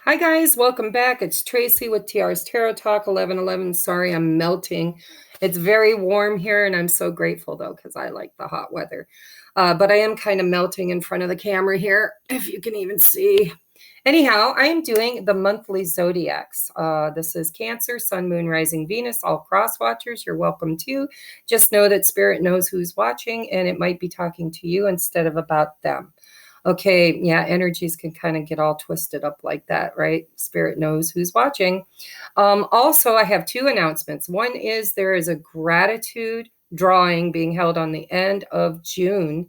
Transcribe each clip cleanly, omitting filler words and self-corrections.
Hi guys, welcome back. It's Tracy with TR's Tarot Talk 1111. Sorry, I'm melting. It's very warm here, and I'm so grateful though, because I like the hot weather. But I am kind of melting in front of the camera here, if you can even see. Anyhow, I am doing the monthly zodiacs. This is Cancer, Sun, Moon, Rising, Venus, all cross watchers. You're welcome too. Just know that Spirit knows who's watching, and it might be talking to you instead of about them. Okay, yeah, energies can kind of get all twisted up like that, right? Spirit knows who's watching. Also, I have two announcements. One is there is a gratitude drawing being held on the end of June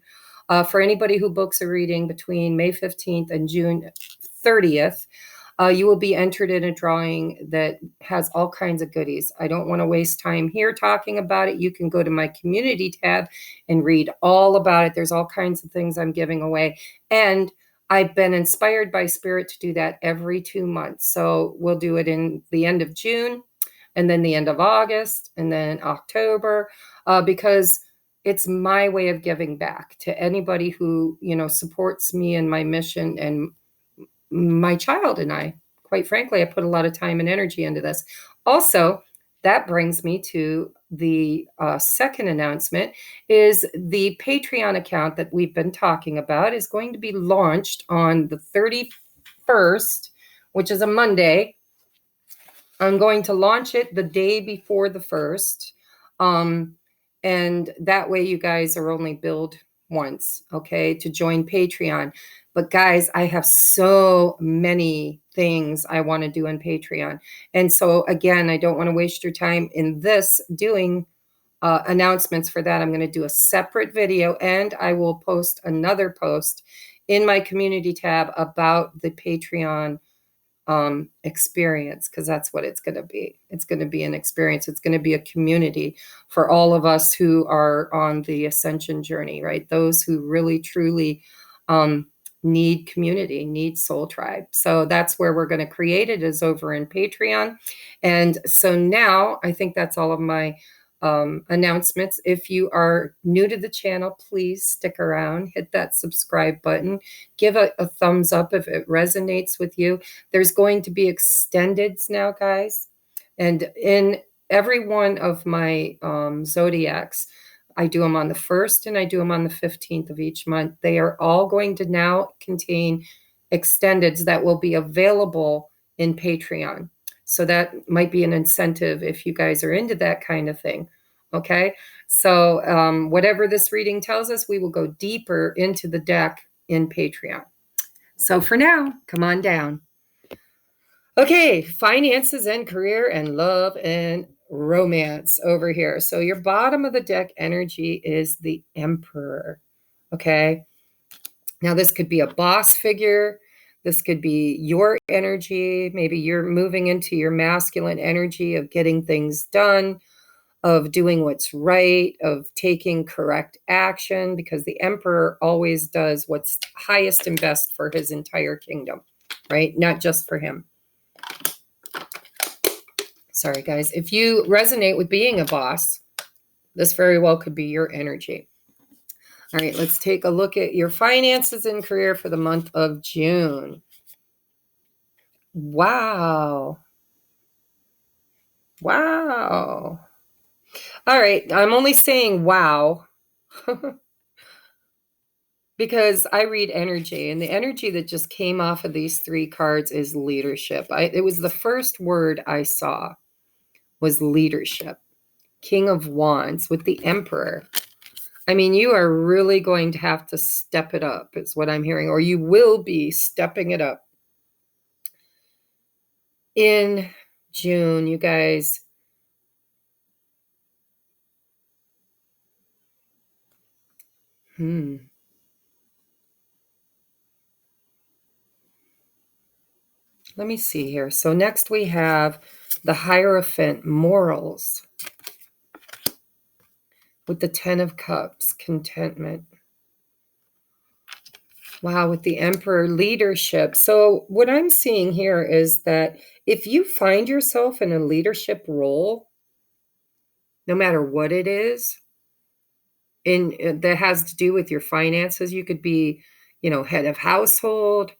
for anybody who books a reading between May 15th and June 30th. You will be entered in a drawing that has all kinds of goodies. I don't want to waste time here talking about it. You can go to my community tab and read all about it. There's all kinds of things I'm giving away. And I've been inspired by Spirit to do that every 2 months. So we'll do it in the end of June and then the end of August and then October because it's my way of giving back to anybody who, supports me and my mission and my child and I. Quite frankly, I put a lot of time and energy into this. Also, that brings me to the second announcement is the Patreon account that we've been talking about is going to be launched on the 31st, which is a Monday. I'm going to launch it the day before the 1st. And that way you guys are only billed once, okay, to join Patreon. But guys, I have so many things I want to do on Patreon. And so again, I don't want to waste your time in this doing announcements for that. I'm going to do a separate video and I will post another post in my community tab about the Patreon experience, because that's what it's going to be. It's going to be an experience. It's going to be a community for all of us who are on the ascension journey, right? Those who really, truly need community, need soul tribe. So that's where we're going to create it, is over in Patreon. And so now I think that's all of my announcements. If you are new to the channel, please stick around, hit that subscribe button, give a thumbs up if it resonates with you. There's going to be extendeds now, guys. And in every one of my zodiacs, I do them on the 1st and I do them on the 15th of each month. They are all going to now contain extendeds that will be available in Patreon. So that might be an incentive if you guys are into that kind of thing. Okay. So whatever this reading tells us, we will go deeper into the deck in Patreon. So for now, come on down. Okay. Finances and career and love and romance over here. So your bottom of the deck energy is the Emperor. Okay. Now this could be a boss figure. This could be your energy. Maybe you're moving into your masculine energy of getting things done, of doing what's right, of taking correct action, because the Emperor always does what's highest and best for his entire kingdom, right? Not just for him. Sorry, guys. If you resonate with being a boss, this very well could be your energy. All right, let's take a look at your finances and career for the month of June. Wow. Wow. All right, I'm only saying wow because I read energy, and the energy that just came off of these three cards is leadership. It was the first word I saw was leadership. King of Wands with the Emperor. I mean, you are really going to have to step it up, is what I'm hearing, or you will be stepping it up. In June, you guys. Let me see here. So next we have the Hierophant, morals, with the 10 of Cups, contentment. Wow, with the Emperor, leadership. So what I'm seeing here is that if you find yourself in a leadership role, no matter what it is, that has to do with your finances, you could be, head of household,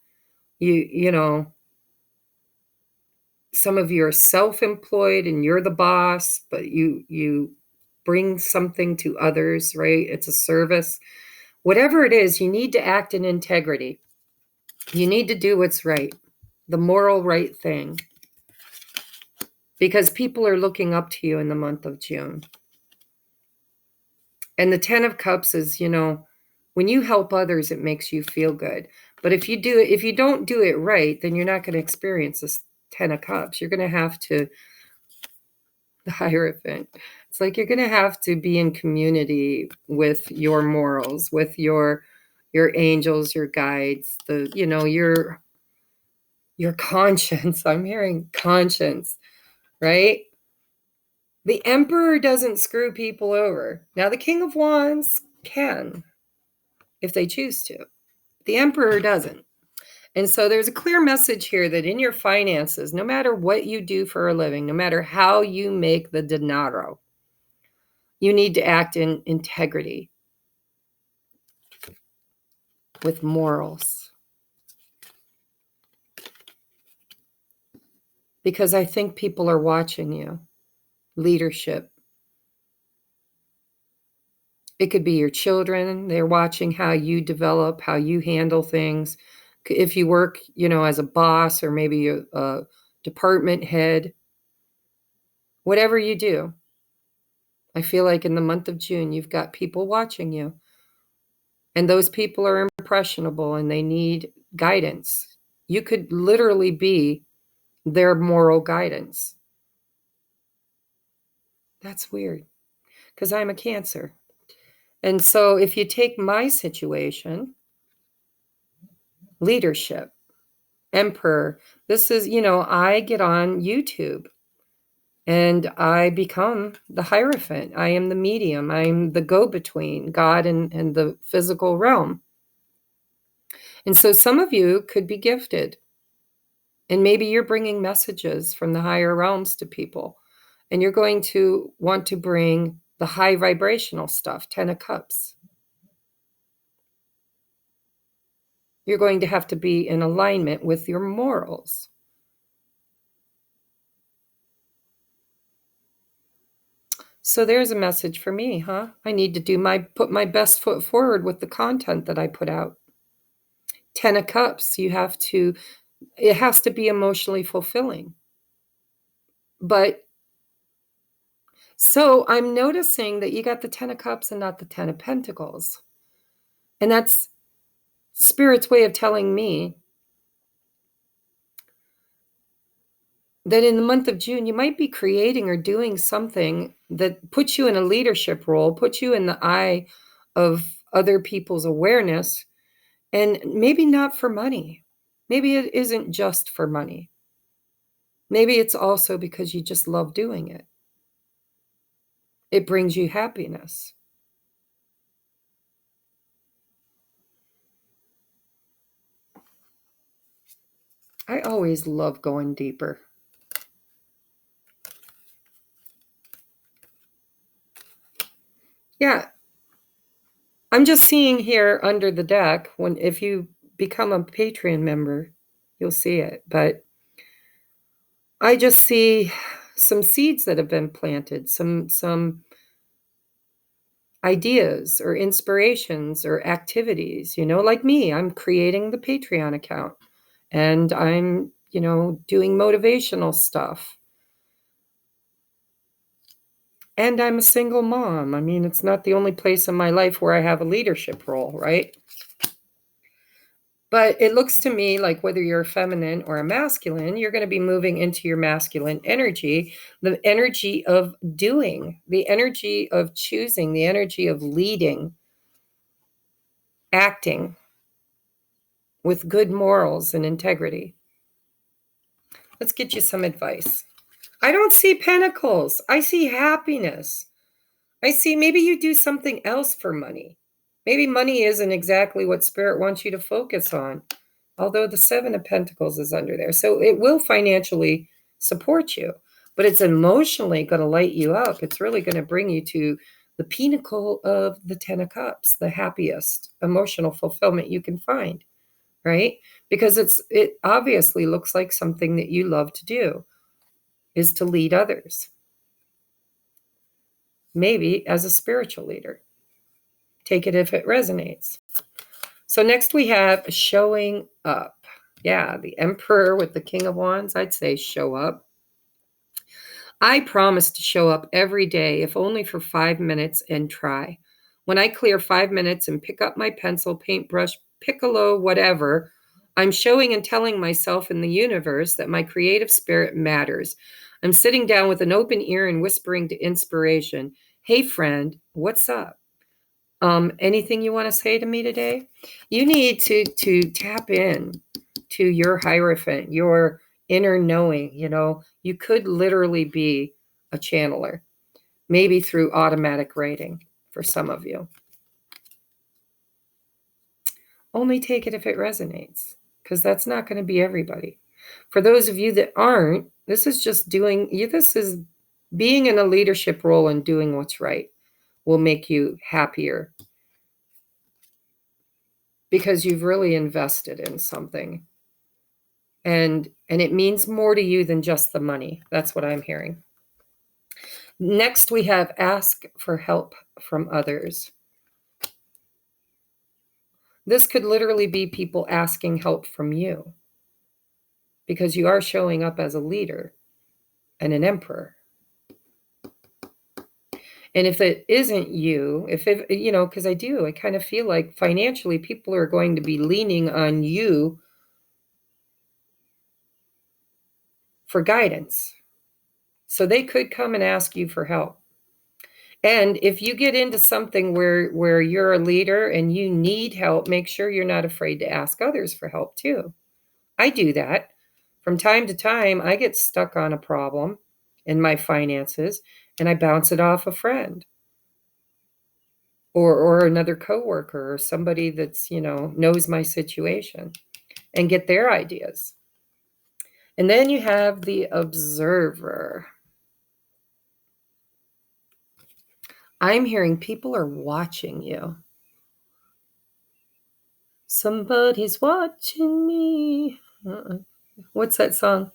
you know, Some of you are self-employed and you're the boss, but you bring something to others, right? It's a service. Whatever it is, you need to act in integrity. You need to do what's right, the moral right thing, because people are looking up to you in the month of June. And the 10 of Cups is, when you help others, it makes you feel good. But if you don't do it right, then you're not going to experience this 10 of Cups. You're going to have to, the Hierophant. It's like you're going to have to be in community with your morals, with your angels, your guides, your conscience. I'm hearing conscience, right? The Emperor doesn't screw people over. Now, the King of Wands can, if they choose to. The Emperor doesn't. And so there's a clear message here that in your finances, no matter what you do for a living, no matter how you make the dinero, you need to act in integrity with morals. Because I think people are watching you. Leadership. It could be your children. They're watching how you develop, how you handle things. If you work, as a boss or maybe a department head, whatever you do, I feel like in the month of June, you've got people watching you. And those people are impressionable and they need guidance. You could literally be their moral guidance. That's weird because I'm a Cancer. And so if you take my situation, leadership, Emperor, this is, I get on YouTube and I become the Hierophant. I am the medium. I'm the go-between God and the physical realm. And so some of you could be gifted. And maybe you're bringing messages from the higher realms to people. And you're going to want to bring the high vibrational stuff, 10 of Cups. You're going to have to be in alignment with your morals. So there's a message for me, huh? I need to put my best foot forward with the content that I put out. 10 of Cups, it has to be emotionally fulfilling. But so I'm noticing that you got the 10 of Cups and not the 10 of Pentacles. And that's Spirit's way of telling me that in the month of June, you might be creating or doing something that puts you in a leadership role, puts you in the eye of other people's awareness, and maybe not for money. Maybe it isn't just for money. Maybe it's also because you just love doing it. It brings you happiness. I always love going deeper. Yeah. I'm just seeing here under the deck, if you become a Patreon member, you'll see it. But I just see some seeds that have been planted, some ideas or inspirations or activities, like me. I'm creating the Patreon account and I'm, doing motivational stuff. And I'm a single mom. I mean, it's not the only place in my life where I have a leadership role, right? But it looks to me like whether you're a feminine or a masculine, you're going to be moving into your masculine energy, the energy of doing, the energy of choosing, the energy of leading, acting with good morals and integrity. Let's get you some advice. I don't see pentacles. I see happiness. I see maybe you do something else for money. Maybe money isn't exactly what Spirit wants you to focus on. Although the 7 of Pentacles is under there. So it will financially support you, but it's emotionally going to light you up. It's really going to bring you to the pinnacle of the 10 of Cups, the happiest emotional fulfillment you can find, right? Because it obviously looks like something that you love to do. is to lead others. Maybe as a spiritual leader. Take it if it resonates. So next we have showing up. Yeah, the Emperor with the King of Wands. I'd say show up. I promise to show up every day, if only for 5 minutes, and try. When I clear 5 minutes and pick up my pencil, paintbrush, piccolo, whatever, I'm showing and telling myself and the universe that my creative spirit matters. I'm sitting down with an open ear and whispering to inspiration, hey friend, what's up? Anything you want to say to me today? You need to tap in to your hierophant, your inner knowing. You could literally be a channeler, maybe through automatic writing for some of you. Only take it if it resonates, because that's not going to be everybody. For those of you that aren't, this is being in a leadership role and doing what's right will make you happier, because you've really invested in something. And it means more to you than just the money. That's what I'm hearing. Next, we have ask for help from others. This could literally be people asking help from you, because you are showing up as a leader and an emperor. And if it isn't you, because I kind of feel like financially people are going to be leaning on you for guidance. So they could come and ask you for help. And if you get into something where you're a leader and you need help, make sure you're not afraid to ask others for help too. I do that. From time to time, I get stuck on a problem in my finances and I bounce it off a friend or another coworker or somebody that's, knows my situation, and get their ideas. And then you have the observer. I'm hearing people are watching you. Somebody's watching me. What's that song?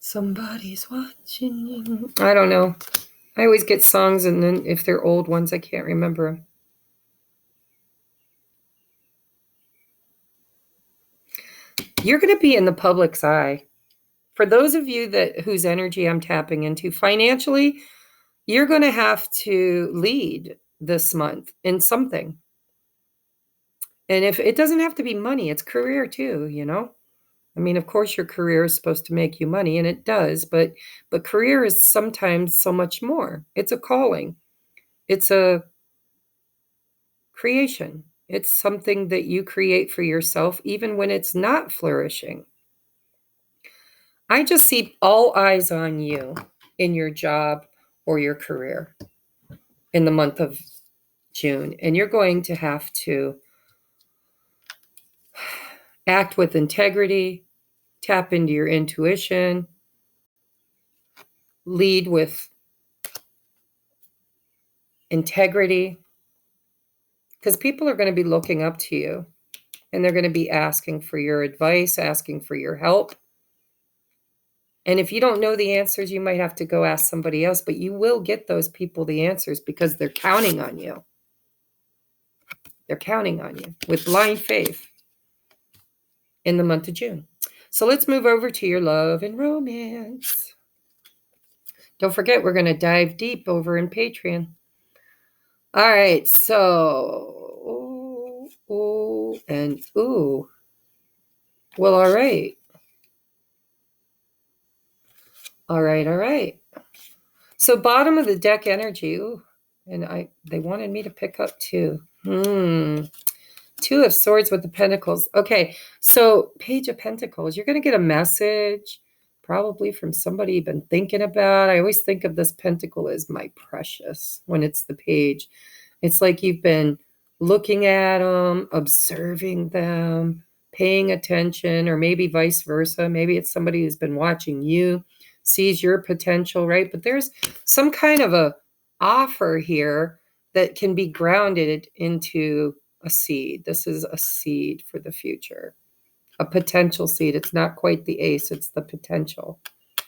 Somebody's watching you. I don't know. I always get songs, and then if they're old ones, I can't remember them. You're going to be in the public's eye. For those of you whose energy I'm tapping into, financially, you're going to have to lead this month in something. And if it doesn't have to be money, it's career too, I mean, of course, your career is supposed to make you money, and it does, but career is sometimes so much more. It's a calling. It's a creation. It's something that you create for yourself, even when it's not flourishing. I just see all eyes on you in your job or your career in the month of June, and you're going to have to act with integrity, tap into your intuition, lead with integrity, because people are going to be looking up to you, and they're going to be asking for your advice, asking for your help. And if you don't know the answers, you might have to go ask somebody else, but you will get those people the answers because they're counting on you. They're counting on you with blind faith in the month of June. So let's move over to your love and romance. Don't forget, we're going to dive deep over in Patreon. All right, so, ooh, and ooh. Well, all right. All right. So bottom of the deck energy, ooh, and they wanted me to pick up two. Two of Swords with the Pentacles. Okay, so Page of Pentacles, you're going to get a message probably from somebody you've been thinking about. I always think of this pentacle as my precious when it's the page. It's like you've been looking at them, observing them, paying attention, or maybe vice versa. Maybe it's somebody who's been watching you, sees your potential, right? But there's some kind of a offer here that can be grounded into a seed. This is a seed for the future. a potential seed. It's not quite the ace, it's the potential,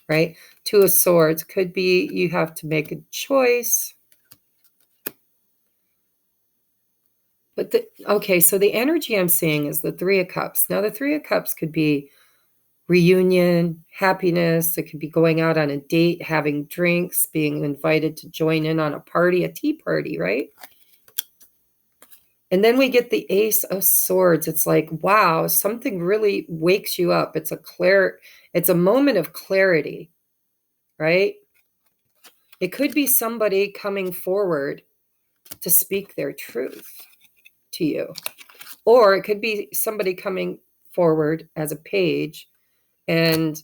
right? Two of Swords could be you have to make a choice. But okay, so the energy I'm seeing is the Three of Cups. Now, the Three of Cups could be reunion, happiness. It could be going out on a date, having drinks, being invited to join in on a party, a tea party, right? And then we get the Ace of Swords. It's like, wow, something really wakes you up. It's a moment of clarity, right? It could be somebody coming forward to speak their truth to you. Or it could be somebody coming forward as a page and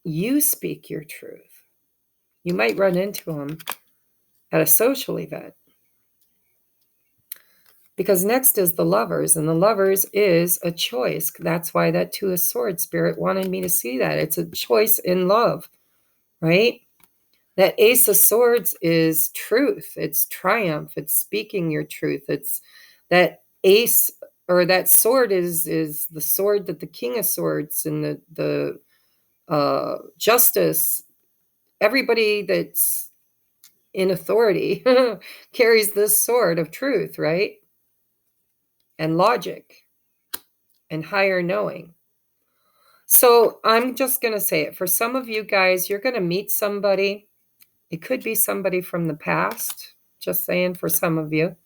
you speak your truth. You might run into them at a social event. Because next is the Lovers, and the Lovers is a choice. That's why that Two of Swords spirit wanted me to see that. It's a choice in love, right? That Ace of Swords is truth. It's triumph. It's speaking your truth. It's that ace, or that sword is the sword that the King of Swords and the justice, everybody that's in authority carries this sword of truth, right? And logic and higher knowing. So I'm just going to say it. For some of you guys, you're going to meet somebody. It could be somebody from the past. Just saying, for some of you.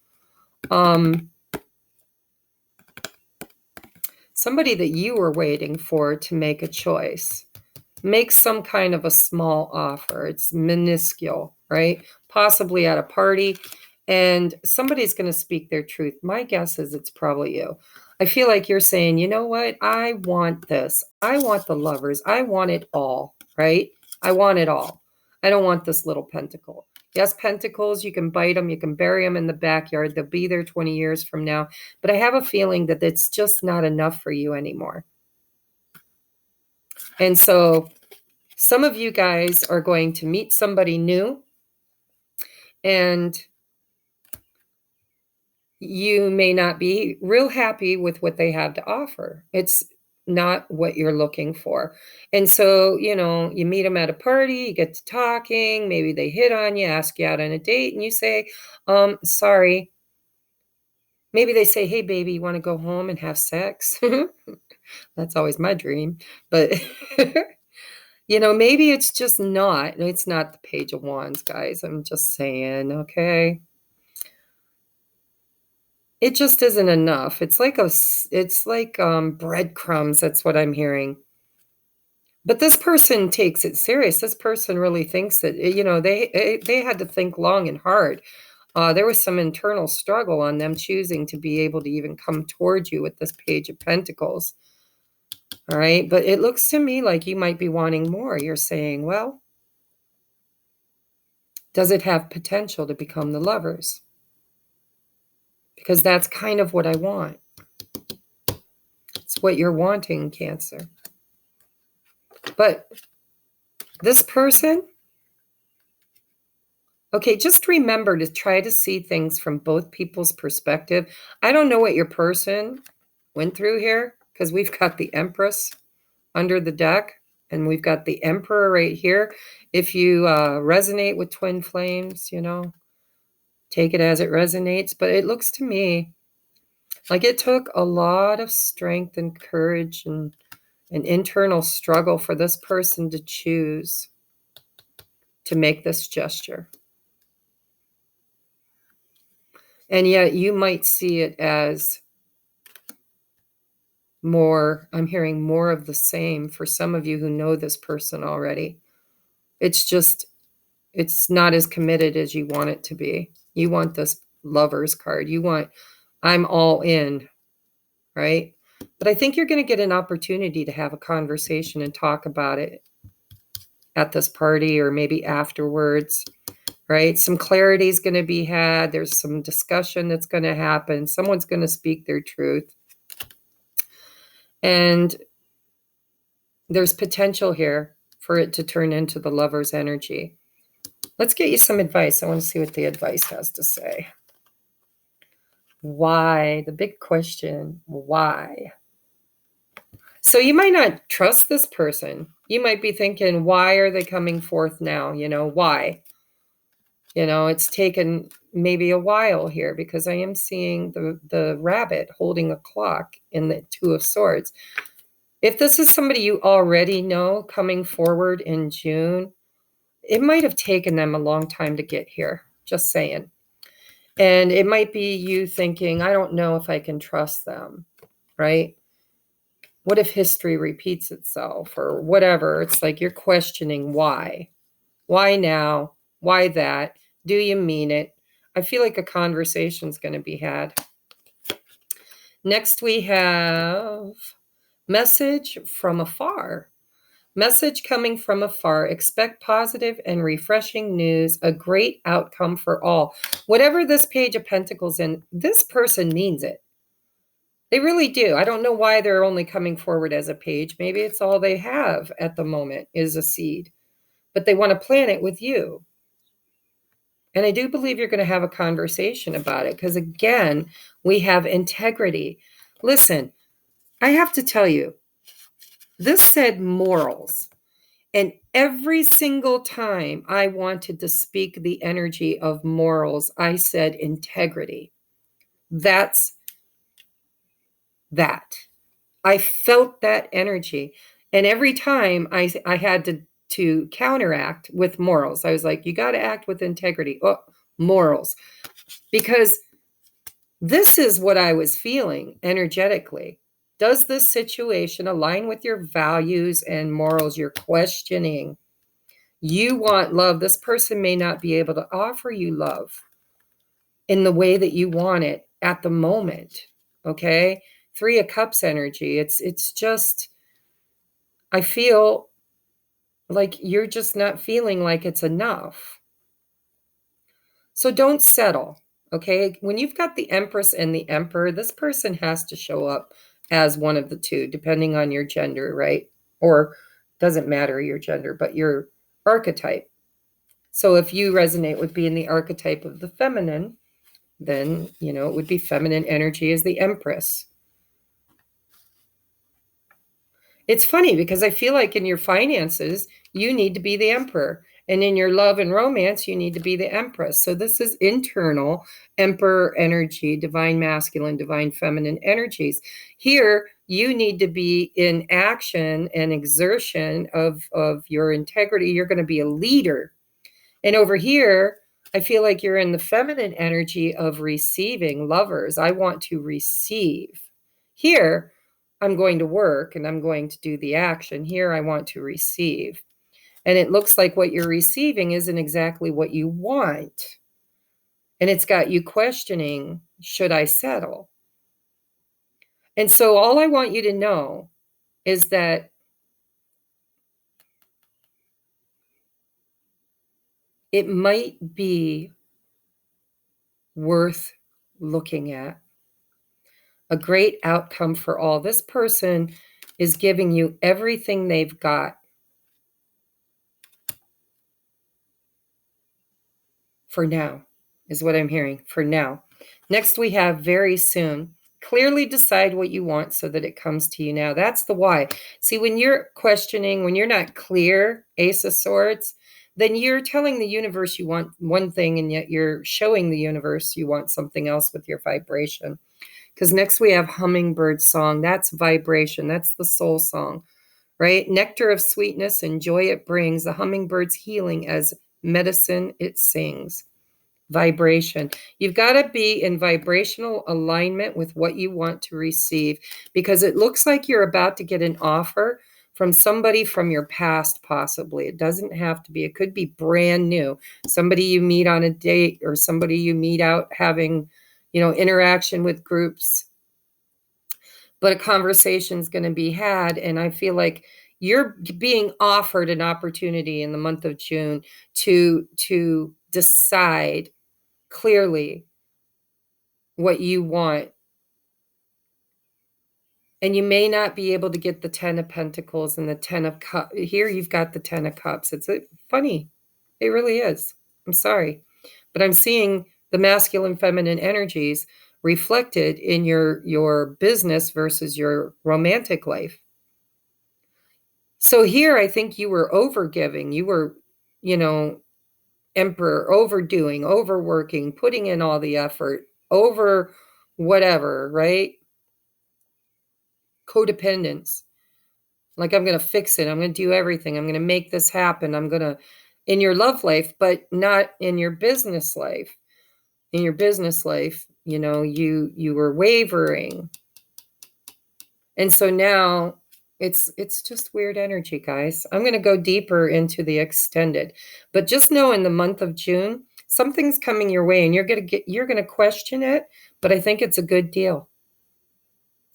Somebody that you were waiting for to make a choice. Make some kind of a small offer. It's minuscule, right? Possibly at a party. And somebody's going to speak their truth. My guess is it's probably you. I feel like you're saying, you know what? I want this. I want the Lovers. I want it all, right? I want it all. I don't want this little pentacle. Yes, pentacles, you can bite them. You can bury them in the backyard. They'll be there 20 years from now. But I have a feeling that it's just not enough for you anymore. And so some of you guys are going to meet somebody new, and you may not be real happy with what they have to offer. It's not what you're looking for. And so, you meet them at a party, you get to talking, maybe they hit on you, ask you out on a date, and you say, sorry. Maybe they say, hey, baby, you want to go home and have sex? That's always my dream. But, maybe it's just not. It's not the Page of Wands, guys. I'm just saying, okay? It just isn't enough. It's like breadcrumbs. That's what I'm hearing. But this person takes it serious. This person really thinks that, they had to think long and hard. There was some internal struggle on them choosing to be able to even come towards you with this Page of Pentacles. All right. But it looks to me like you might be wanting more. You're saying, well, does it have potential to become the Lovers? Because that's kind of what I want. It's what you're wanting, Cancer. But this person, okay, just remember to try to see things from both people's perspective. I don't know what your person went through here, because we've got the Empress under the deck, and we've got the Emperor right here. If you resonate with twin flames, take it as it resonates. But it looks to me like it took a lot of strength and courage and an internal struggle for this person to choose to make this gesture. And yet you might see it as more, I'm hearing more of the same for some of you who know this person already. It's not as committed as you want it to be. You want this Lovers card. You want, I'm all in, right? But I think you're going to get an opportunity to have a conversation and talk about it at this party or maybe afterwards, right? Some clarity is going to be had. There's some discussion that's going to happen. Someone's going to speak their truth. And there's potential here for it to turn into the Lover's energy. Let's get you some advice. I want to see what the advice has to say. Why? The big question, why? So you might not trust this person. You might be thinking, why are they coming forth now? Why? It's taken maybe a while here, because I am seeing the rabbit holding a clock in the Two of Swords. If this is somebody you already know coming forward in June, it might have taken them a long time to get here. Just saying. And it might be you thinking, I don't know if I can trust them, right? What if history repeats itself or whatever? It's like you're questioning why. Why now? Why that? Do you mean it? I feel like a conversation's going to be had. Next, we have message from afar. Message coming from afar. Expect positive and refreshing news, a great outcome for all. Whatever this Page of Pentacles in, this person means it. They really do. I don't know why they're only coming forward as a page. Maybe it's all they have at the moment is a seed, but they want to plant it with you. And I do believe you're going to have a conversation about it, because again, we have integrity. Listen, I have to tell you, this said morals. And every single time I wanted to speak the energy of morals, I said integrity. That's that. I felt that energy. And every time I had to counteract with morals. I was like, you got to act with integrity. Oh, morals. Because this is what I was feeling energetically. Does this situation align with your values and morals? You're questioning. You want love. This person may not be able to offer you love in the way that you want it at the moment. Okay? Three of Cups energy. It's just, I feel like you're just not feeling like it's enough. So don't settle. Okay? When you've got the Empress and the Emperor, this person has to show up as one of the two, depending on your gender, right? Or doesn't matter your gender, but your archetype. So if you resonate with being the archetype of the feminine, then, it would be feminine energy as the Empress. It's funny because I feel like in your finances, you need to be the Emperor. And in your love and romance, you need to be the Empress. So this is internal Emperor energy, divine masculine, divine feminine energies. Here, you need to be in action and exertion of your integrity. You're going to be a leader. And over here, I feel like you're in the feminine energy of receiving. Lovers, I want to receive. Here, I'm going to work and I'm going to do the action. Here, I want to receive. And it looks like what you're receiving isn't exactly what you want. And it's got you questioning, should I settle? And so all I want you to know is that it might be worth looking at. A great outcome for all. This person is giving you everything they've got. For now, is what I'm hearing. For now. Next, we have very soon. Clearly decide what you want so that it comes to you now. That's the why. See, when you're questioning, when you're not clear, Ace of Swords, then you're telling the universe you want one thing, and yet you're showing the universe you want something else with your vibration. Because next we have Hummingbird Song. That's vibration. That's the soul song, right? Nectar of sweetness and joy it brings. The hummingbird's healing as medicine it sings. Vibration. You've got to be in vibrational alignment with what you want to receive, because it looks like you're about to get an offer from somebody from your past, possibly. It doesn't have to be. It could be brand new. Somebody you meet on a date, or somebody you meet out having, interaction with groups. But a conversation is going to be had, and I feel like you're being offered an opportunity in the month of June to decide clearly what you want. And you may not be able to get the 10 of Pentacles and the 10 of Cups. Here you've got the 10 of Cups. It's funny. It really is. I'm sorry. But I'm seeing the masculine, feminine energies reflected in your business versus your romantic life. So here, I think you were overgiving. You were, emperor, overdoing, overworking, putting in all the effort, over whatever, right? Codependence. Like, I'm going to fix it. I'm going to do everything. I'm going to make this happen. I'm going to, in your love life, but not in your business life. In your business life, you were wavering. And so now it's just weird energy, guys. I'm going to go deeper into the extended, but just know in the month of June, something's coming your way and you're going to question it, but I think it's a good deal.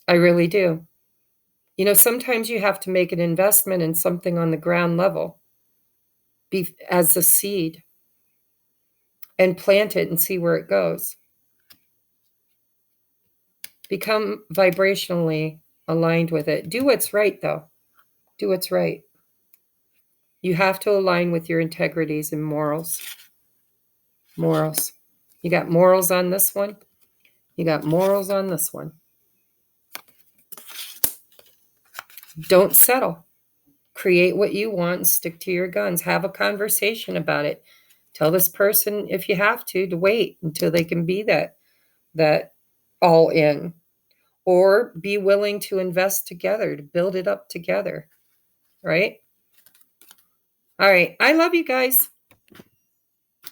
I really do. Sometimes you have to make an investment in something on the ground level as a seed and plant it and see where it goes. Become vibrationally aligned with it. Do what's right, though. Do what's right. You have to align with your integrities and morals. Morals. You got morals on this one. You got morals on this one. Don't settle. Create what you want and stick to your guns. Have a conversation about it. Tell this person, if you have to wait until they can be that all in. Or be willing to invest together, to build it up together. Right? All right. I love you guys.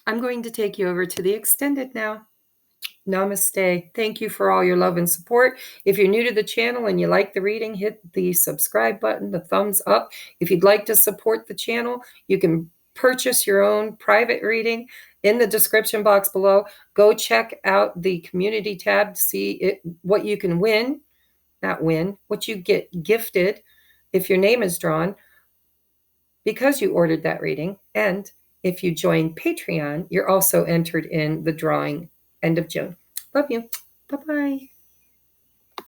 I'm going to take you over to the extended now. Namaste. Thank you for all your love and support. If you're new to the channel and you like the reading, hit the subscribe button, the thumbs up. If you'd like to support the channel, you can purchase your own private reading in the description box below. Go check out the community tab to see what you can win. Not win, what you get gifted if your name is drawn because you ordered that reading. And if you join Patreon, you're also entered in the drawing end of June. Love you. Bye-bye.